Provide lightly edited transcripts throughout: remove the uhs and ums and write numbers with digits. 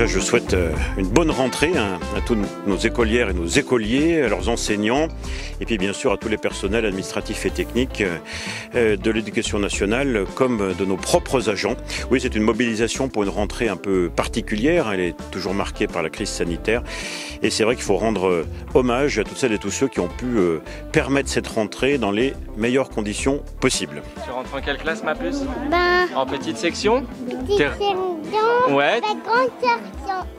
je souhaite une bonne rentrée à tous nos écolières et nos écoliers, à leurs enseignants, et puis bien sûr à tous les personnels administratifs et techniques de l'éducation nationale, comme de nos propres agents. Oui, c'est une mobilisation pour une rentrée un peu particulière, elle est toujours marquée par la crise sanitaire, et c'est vrai qu'il faut rendre hommage à toutes celles et tous ceux qui ont pu permettre cette rentrée dans les meilleures conditions possibles. Tu rentres en quelle classe, ma puce? Ben, En petite section? petite section, Ouais. la grande section.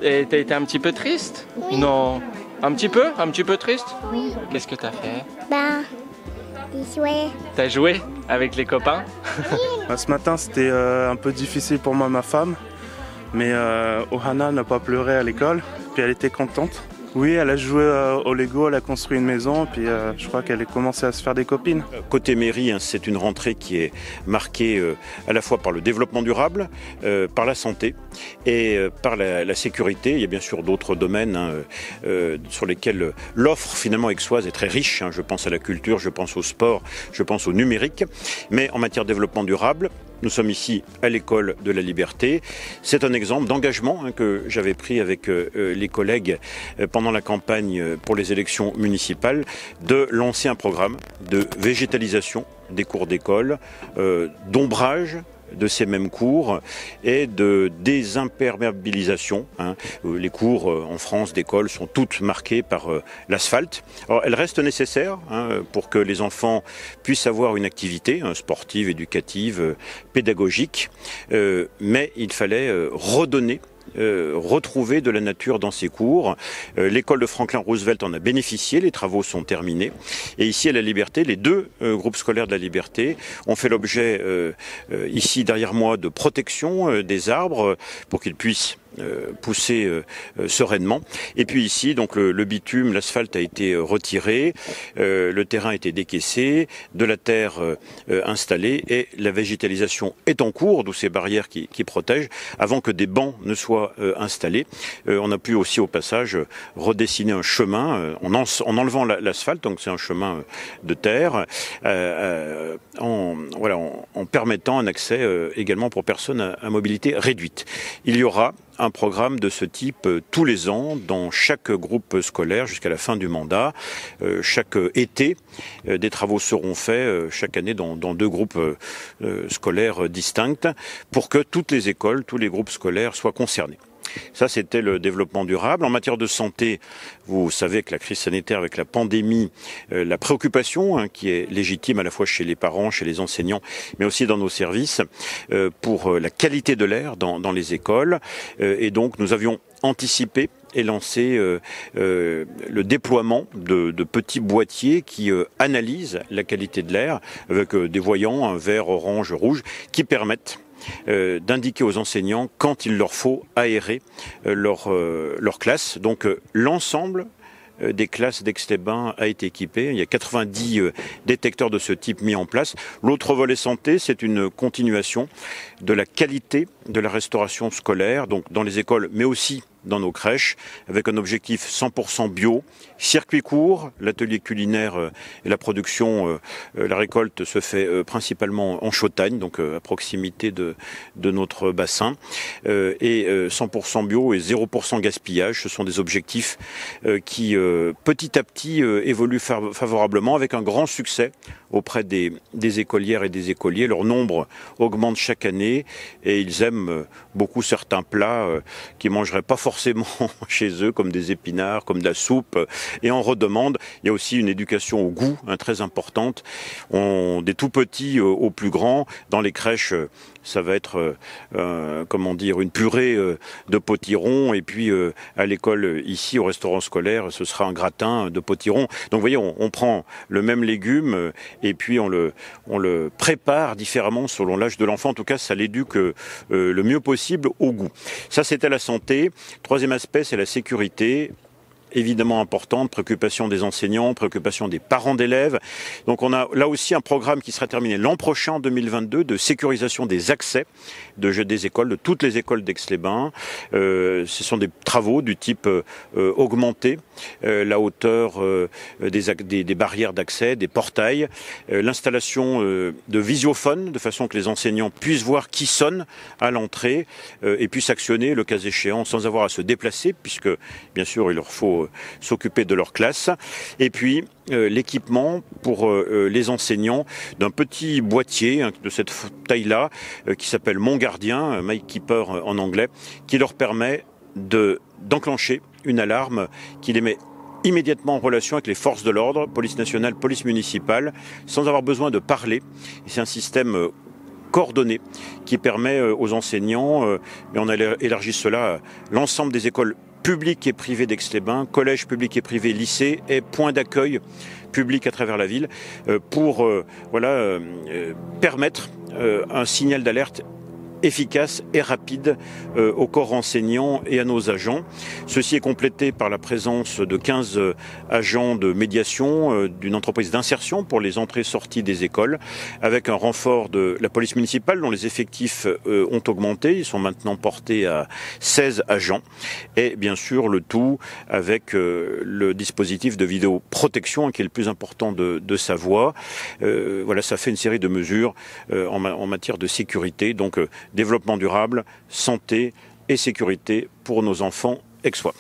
Et t'as été un petit peu triste? Oui. Non. Un petit peu triste? Oui. Qu'est-ce que t'as fait? Ben, des jouets. T'as joué avec les copains? Ce matin, c'était un peu difficile pour moi et ma femme, mais Ohana n'a pas pleuré à l'école, puis elle était contente. Oui, elle a joué au Lego, elle a construit une maison, puis je crois qu'elle a commencé à se faire des copines. Côté mairie, c'est une rentrée qui est marquée à la fois par le développement durable, par la santé et par la sécurité. Il y a bien sûr d'autres domaines sur lesquels l'offre finalement aixoise est très riche. Je pense à la culture, je pense au sport, je pense au numérique. Mais en matière de développement durable, nous sommes ici à l'école de la Liberté. C'est un exemple d'engagement que j'avais pris avec les collègues pendant la campagne pour les élections municipales, de lancer un programme de végétalisation des cours d'école, d'ombrage de ces mêmes cours et de désimperméabilisation. Les cours en France d'école sont toutes marquées par l'asphalte. Alors elles restent nécessaires pour que les enfants puissent avoir une activité sportive, éducative, pédagogique, mais il fallait redonner retrouver de la nature dans ses cours. L'école de Franklin Roosevelt en a bénéficié, les travaux sont terminés. Et ici à la Liberté, les deux groupes scolaires de la Liberté ont fait l'objet ici derrière moi de protection des arbres pour qu'ils puissent pousser sereinement. Et puis ici, donc le bitume, l'asphalte a été retiré, le terrain a été décaissé, de la terre installée et la végétalisation est en cours, d'où ces barrières qui protègent, avant que des bancs ne soient installés. On a pu aussi au passage redessiner un chemin en enlevant l'asphalte, donc c'est un chemin de terre, en permettant un accès également pour personnes à mobilité réduite. Il y aura un programme de ce type tous les ans dans chaque groupe scolaire jusqu'à la fin du mandat. Chaque été, des travaux seront faits chaque année dans deux groupes scolaires distincts pour que toutes les écoles, tous les groupes scolaires soient concernés. Ça, c'était le développement durable. En matière de santé, vous savez que la crise sanitaire avec la pandémie, la préoccupation qui est légitime à la fois chez les parents, chez les enseignants, mais aussi dans nos services, pour la qualité de l'air dans les écoles. Et donc, nous avions anticipé et lancé le déploiement de petits boîtiers qui analysent la qualité de l'air avec des voyants, vert, orange, rouge, qui permettent d'indiquer aux enseignants quand il leur faut aérer leur classe. Donc l'ensemble des classes d'Aix-les-Bains a été équipé. Il y a 90 détecteurs de ce type mis en place. L'autre volet santé, c'est une continuation de la qualité de la restauration scolaire, donc dans les écoles, mais aussi dans nos crèches, avec un objectif 100% bio, circuit court, l'atelier culinaire et la production, la récolte se fait principalement en Chautagne, donc à proximité de notre bassin, et 100% bio et 0% gaspillage. Ce sont des objectifs qui petit à petit évoluent favorablement, avec un grand succès auprès des écolières et des écoliers. Leur nombre augmente chaque année et ils aiment beaucoup certains plats qu'ils mangeraient pas forcément chez eux, comme des épinards, comme de la soupe, et en redemande. Il y a aussi une éducation au goût très importante. Des tout petits aux plus grands, dans les crèches, ça va être une purée de potiron, et puis à l'école ici au restaurant scolaire ce sera un gratin de potiron. Donc vous voyez, on prend le même légume et puis on le prépare différemment selon l'âge de l'enfant. En tout cas, ça l'éduque le mieux possible au goût. Ça, c'était la santé. Troisième aspect, c'est la sécurité. évidemment importante, préoccupation des enseignants, préoccupation des parents d'élèves. Donc on a là aussi un programme qui sera terminé l'an prochain, en 2022, de sécurisation des accès des écoles, de toutes les écoles d'Aix-les-Bains. Ce sont des travaux du type augmenter la hauteur des barrières d'accès, des portails, l'installation de visiophones, de façon que les enseignants puissent voir qui sonne à l'entrée et puissent actionner le cas échéant sans avoir à se déplacer, puisque bien sûr il leur faut s'occuper de leur classe. Et puis l'équipement pour les enseignants d'un petit boîtier de cette taille-là qui s'appelle Mon Gardien, My Keeper en anglais, qui leur permet d'enclencher une alarme qui les met immédiatement en relation avec les forces de l'ordre, police nationale, police municipale, sans avoir besoin de parler. Et c'est un système coordonné qui permet aux enseignants, et on a élargi cela à l'ensemble des écoles publiques et privées d'Aix-les-Bains, collèges publics et privés, lycées et points d'accueil publics à travers la ville, pour permettre un signal d'alerte efficace et rapide au corps enseignant et à nos agents. Ceci est complété par la présence de 15 agents de médiation d'une entreprise d'insertion pour les entrées-sorties des écoles, avec un renfort de la police municipale dont les effectifs ont augmenté. Ils sont maintenant portés à 16 agents. Et bien sûr, le tout avec le dispositif de vidéoprotection qui est le plus important de sa voix. Ça fait une série de mesures en matière de sécurité. Donc, développement durable, santé et sécurité pour nos enfants aixois.